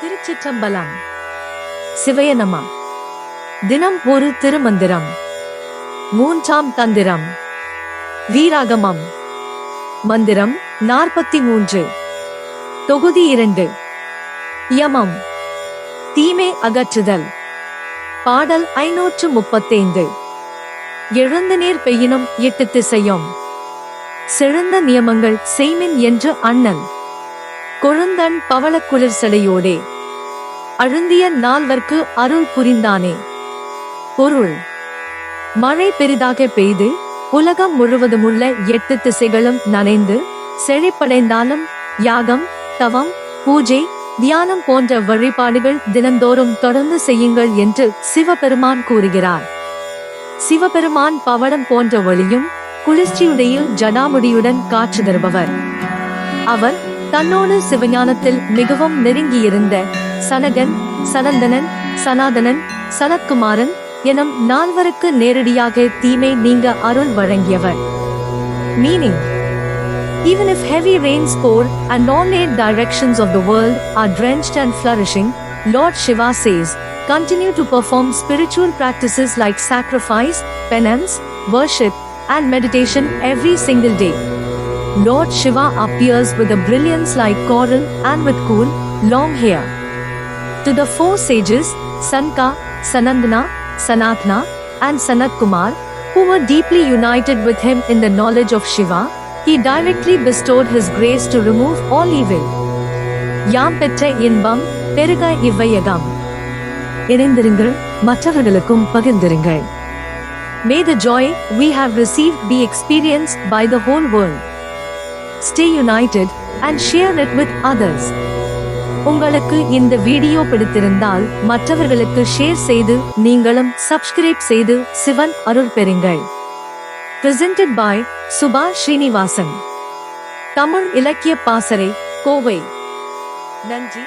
திருச்சிற்றம்பலம். சிவய நம. தினம் ஒரு திருமந்திரம். மூன்றாம் தந்திரம். வீராகமம். மந்திரம் 43. தொகுதி 2. யமம். தீமை அகற்றுதல். பாடல் 535. எழுந்த நீர் பெய்யினும் 8 திசையும் சிறந்த நியமங்கள் செய்மின் என்று அண்ணல் கொழுந்தன் பவளக் குளிர்சடையோடே அழுந்திய நால்வர்க்கு அருள் புரிந்தானே. பொருள்: மழை பெரிதாக பெய்து உலகம் முழுவதுமுள்ள 8 திசைகளும் நனைந்து செழிப்படைந்தாலும் யாகம், தவம், பூஜை, தியானம் போன்ற வழிபாடுகள் தினந்தோறும் தொடர்ந்து செய்யுங்கள் என்று சிவபெருமான் கூறுகிறார். சிவபெருமான் பவளம் போன்ற ஒளியும் குளிர்ச்சியுடையில் ஜடாமுடியுடன் காட்சி தருபவர். அவர் தன்னோடு சிவஞானத்தில் மிகவும் நெருங்கியிருந்த சனகன், சனந்தனன், சனாதனன், சனத்குமாரன் எனும் நால்வருக்கு நேரடியாக தீமை நீங்க அருள் வழங்கியவர். Meaning: even if heavy rains pour and all 8 directions of the world are drenched and flourishing, Lord Shiva says, continue to perform spiritual practices like sacrifice, penance, worship, and meditation every single day. Lord Shiva appears with a brilliance like coral and with cool, long hair. To the 4 sages, Sanka, Sanandana, Sanatana, and Sanatkumar, who were deeply united with him in the knowledge of Shiva, he directly bestowed his grace to remove all evil. யாம் பெற்ற இன்பம் பெருக இவ்வையகம். இணைந்திருங்கள், மற்றவர்களுக்கும் பகிர்ந்திருங்கள். May the joy we have received be experienced by the whole world. Stay united and share it with others. உங்களுக்கு இந்த video பிடித்திருந்தால் மற்றவர்களுக்கு ஷேர் செய்து நீங்களும் சப்ஸ்கிரைப் செய்து சிவன் அருள் பெறுங்கள். Presented by Subha Srinivasan. தமிழ் இலக்கிய பாசறை, கோவை. நன்றி.